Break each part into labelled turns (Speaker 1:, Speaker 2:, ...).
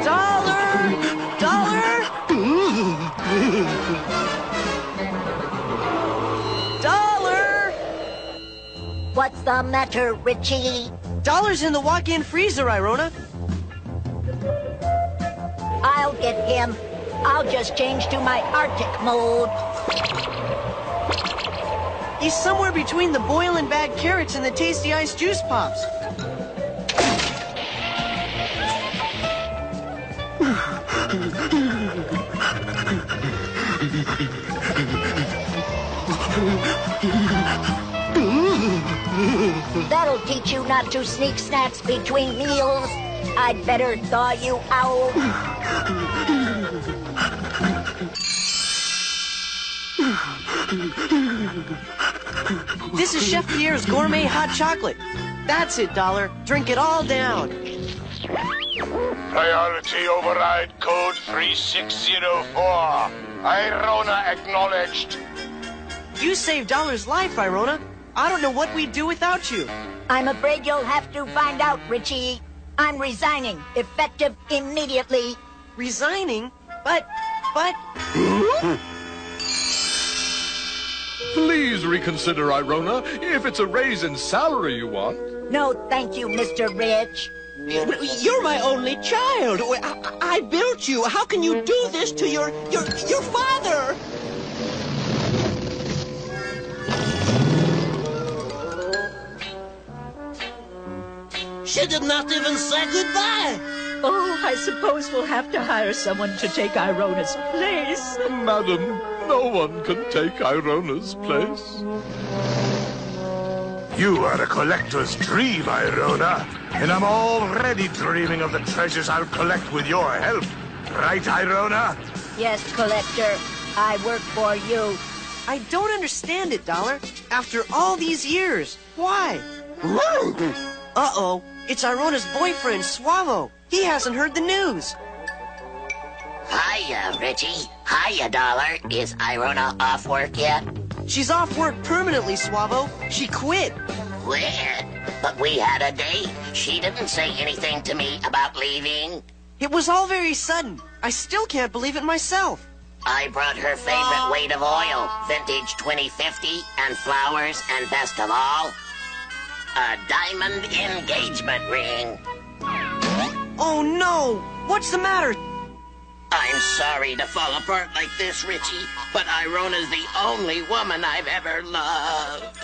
Speaker 1: Dollar! Dollar! Dollar!
Speaker 2: What's the matter, Richie?
Speaker 1: Dollar's in the walk-in freezer, Irona.
Speaker 2: I'll get him. I'll just change to my Arctic mode.
Speaker 1: He's somewhere between the boiling bagged carrots and the tasty ice juice pops.
Speaker 2: That'll teach you not to sneak snacks between meals. I'd better thaw you out.
Speaker 1: This is Chef Pierre's gourmet hot chocolate. That's it, Dollar. Drink it all down.
Speaker 3: Priority override code 3604. Irona acknowledged.
Speaker 1: You saved Dollar's life, Irona. I don't know what we'd do without you.
Speaker 2: I'm afraid you'll have to find out, Richie. I'm resigning, effective immediately.
Speaker 1: Resigning? But...
Speaker 4: Please reconsider, Irona, if it's a raise in salary you want.
Speaker 2: No, thank you, Mr. Rich.
Speaker 5: You're my only child. I built you. How can you do this to your father? She did not even say goodbye.
Speaker 6: Oh, I suppose we'll have to hire someone to take Irona's place.
Speaker 4: Madam, no one can take Irona's place.
Speaker 3: You are a collector's dream, Irona, and I'm already dreaming of the treasures I'll collect with your help. Right, Irona?
Speaker 2: Yes, Collector. I work for you.
Speaker 1: I don't understand it, Dollar. After all these years, why? Uh-oh, it's Irona's boyfriend, Suavo. He hasn't heard the news.
Speaker 7: Hiya, Richie. Hiya, Dollar. Is Irona off work yet?
Speaker 1: She's off work permanently, Suavo. She quit.
Speaker 7: Quit? But we had a date. She didn't say anything to me about leaving.
Speaker 1: It was all very sudden. I still can't believe it myself.
Speaker 7: I brought her favorite weight of oil, vintage 2050, and flowers, and best of all, a diamond engagement ring.
Speaker 1: Oh, no! What's the matter?
Speaker 7: I'm sorry to fall apart like this, Richie, but Irona's the only woman I've ever loved.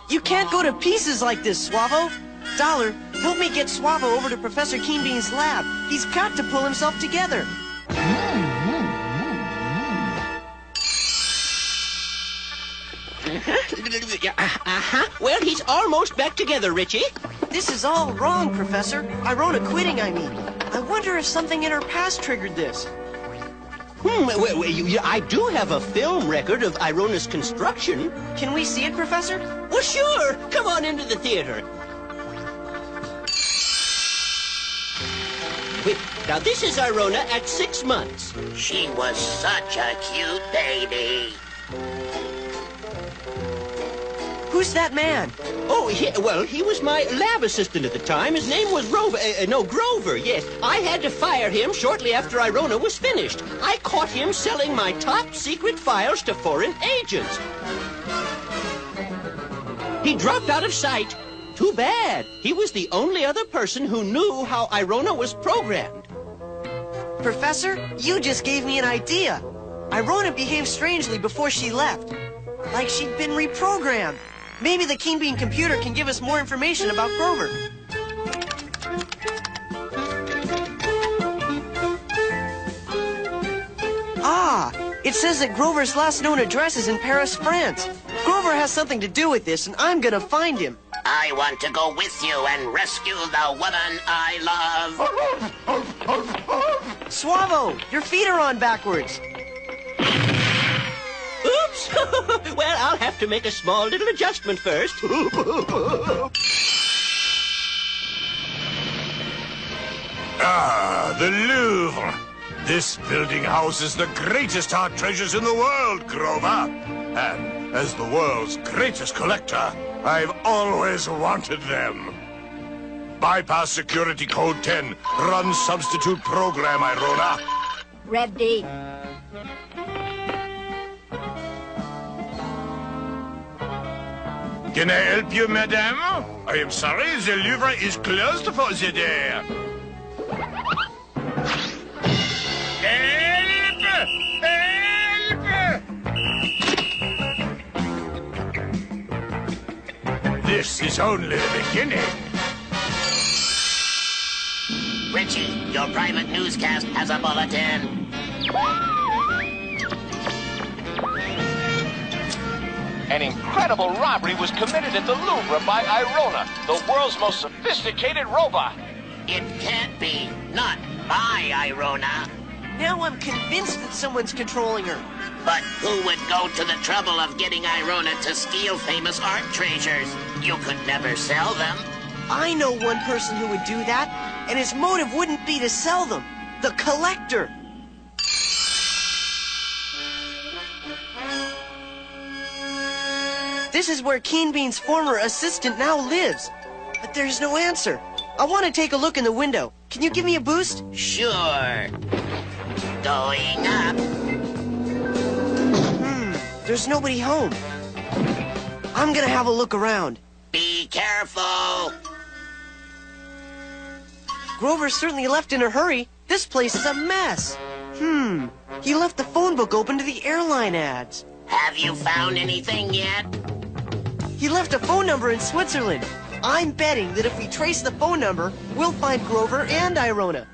Speaker 1: You can't go to pieces like this, Suavo. Dollar, help me get Suavo over to Professor Keenbean's lab. He's got to pull himself together.
Speaker 5: Well, he's almost back together, Richie.
Speaker 1: This is all wrong, Professor. Irona quitting, I mean. I wonder if something in her past triggered this.
Speaker 5: I do have a film record of Irona's construction.
Speaker 1: Can we see it, Professor?
Speaker 5: Well, sure. Come on into the theater. Wait, now this is Irona at 6 months.
Speaker 7: She was such a cute baby.
Speaker 1: Who's that man?
Speaker 5: Oh, he was my lab assistant at the time. His name was Grover, yes. I had to fire him shortly after Irona was finished. I caught him selling my top secret files to foreign agents. He dropped out of sight. Too bad. He was the only other person who knew how Irona was programmed.
Speaker 1: Professor, you just gave me an idea. Irona behaved strangely before she left. Like she'd been reprogrammed. Maybe the Keenbean computer can give us more information about Grover. Ah, it says that Grover's last known address is in Paris, France. Grover has something to do with this, and I'm gonna find him.
Speaker 7: I want to go with you and rescue the woman I love.
Speaker 1: Suavo, your feet are on backwards.
Speaker 5: Oops! Well, I'll have to make a small little adjustment first.
Speaker 3: Ah, the Louvre. This building houses the greatest art treasures in the world, Grover. And as the world's greatest collector, I've always wanted them. Bypass security code 10. Run substitute program, Irona.
Speaker 2: Ready.
Speaker 3: Can I help you, madame? I am sorry, the livre is closed for the day. Help! Help! This is only the beginning.
Speaker 7: Richie, your private newscast has a bulletin.
Speaker 8: An incredible robbery was committed at the Louvre by Irona, the world's most sophisticated robot.
Speaker 7: It can't be. Not by Irona.
Speaker 1: Now I'm convinced that someone's controlling her.
Speaker 7: But who would go to the trouble of getting Irona to steal famous art treasures? You could never sell them.
Speaker 1: I know one person who would do that, and his motive wouldn't be to sell them. The collector. This is where Keen Bean's former assistant now lives. But there's no answer. I want to take a look in the window. Can you give me a boost?
Speaker 7: Sure. Going up.
Speaker 1: There's nobody home. I'm gonna have a look around.
Speaker 7: Be careful.
Speaker 1: Grover certainly left in a hurry. This place is a mess. He left the phone book open to the airline ads.
Speaker 7: Have you found anything yet?
Speaker 1: He left a phone number in Switzerland. I'm betting that if we trace the phone number, we'll find Grover and Irona.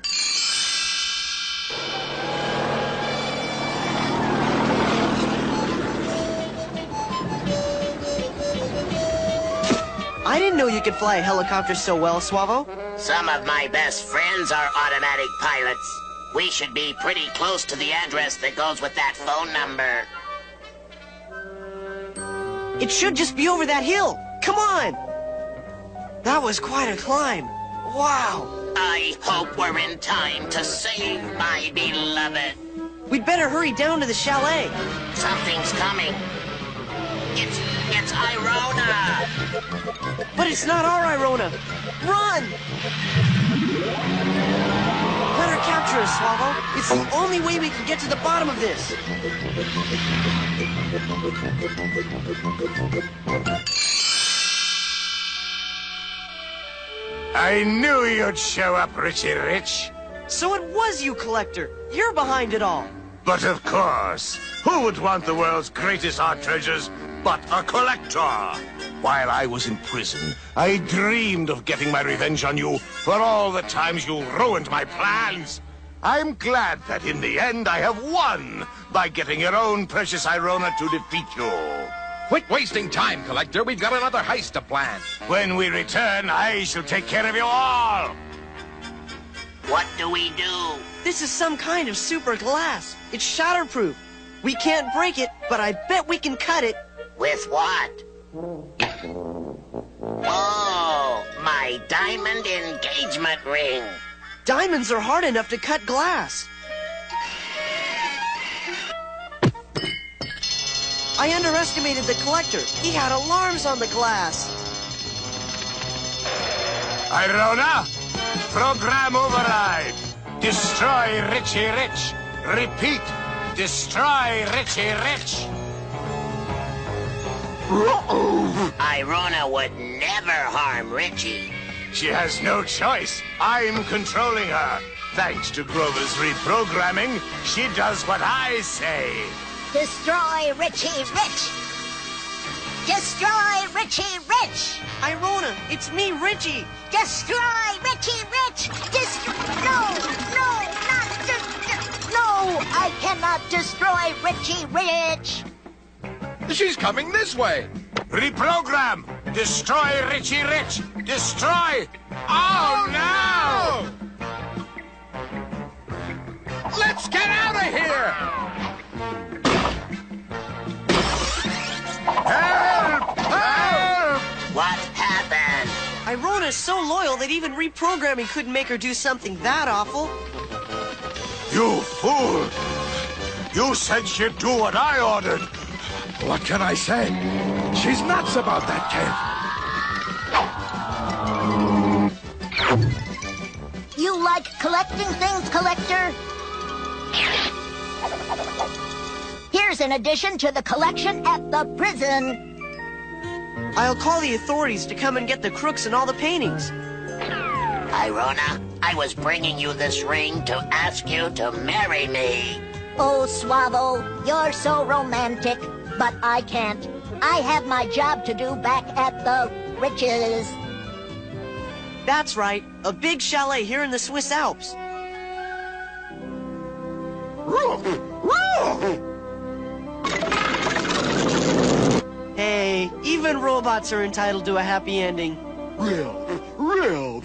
Speaker 1: I didn't know you could fly a helicopter so well, Suavo.
Speaker 7: Some of my best friends are automatic pilots. We should be pretty close to the address that goes with that phone number.
Speaker 1: It should just be over that hill. Come on! That was quite a climb. Wow!
Speaker 7: I hope we're in time to save my beloved.
Speaker 1: We'd better hurry down to the chalet.
Speaker 7: Something's coming. It's Irona.
Speaker 1: But it's not our Irona. Run! Let her capture us, Suavo. It's the only way we can get to the bottom of this.
Speaker 3: I knew you'd show up, Richie Rich.
Speaker 1: So it was you, Collector. You're behind it all.
Speaker 3: But of course, who would want the world's greatest art treasures but a collector? While I was in prison, I dreamed of getting my revenge on you for all the times you ruined my plans. I'm glad that in the end I have won by getting your own precious Irona to defeat you.
Speaker 4: Quit wasting time, Collector. We've got another heist to plan.
Speaker 3: When we return, I shall take care of you all.
Speaker 7: What do we do?
Speaker 1: This is some kind of super glass. It's shatterproof. We can't break it, but I bet we can cut it.
Speaker 7: With what? Oh, my diamond engagement ring.
Speaker 1: Diamonds are hard enough to cut glass. I underestimated the Collector. He had alarms on the glass.
Speaker 3: Irona, program override. Destroy Richie Rich. Repeat, destroy Richie Rich.
Speaker 7: Irona would never harm Richie.
Speaker 3: She has no choice. I'm controlling her. Thanks to Grover's reprogramming, she does what I say.
Speaker 2: Destroy Richie Rich! Destroy Richie Rich!
Speaker 1: Irona, it's me, Richie.
Speaker 2: Destroy Richie Rich! No! No! I cannot destroy Richie Rich!
Speaker 4: She's coming this way.
Speaker 3: Reprogram! Destroy Richie Rich! Destroy! Oh, no!
Speaker 4: Let's get out of here!
Speaker 3: Help! Help!
Speaker 7: What happened?
Speaker 1: Irona's so loyal that even reprogramming couldn't make her do something that awful.
Speaker 3: You fool! You said she'd do what I ordered.
Speaker 4: What can I say? She's nuts about that kid.
Speaker 2: You like collecting things, Collector? Here's an addition to the collection at the prison.
Speaker 1: I'll call the authorities to come and get the crooks and all the paintings.
Speaker 7: Irona, I was bringing you this ring to ask you to marry me.
Speaker 2: Oh, Suavo, you're so romantic, but I can't. I have my job to do back at the Riches.
Speaker 1: That's right, a big chalet here in the Swiss Alps. Hey, even robots are entitled to a happy ending.
Speaker 3: Real.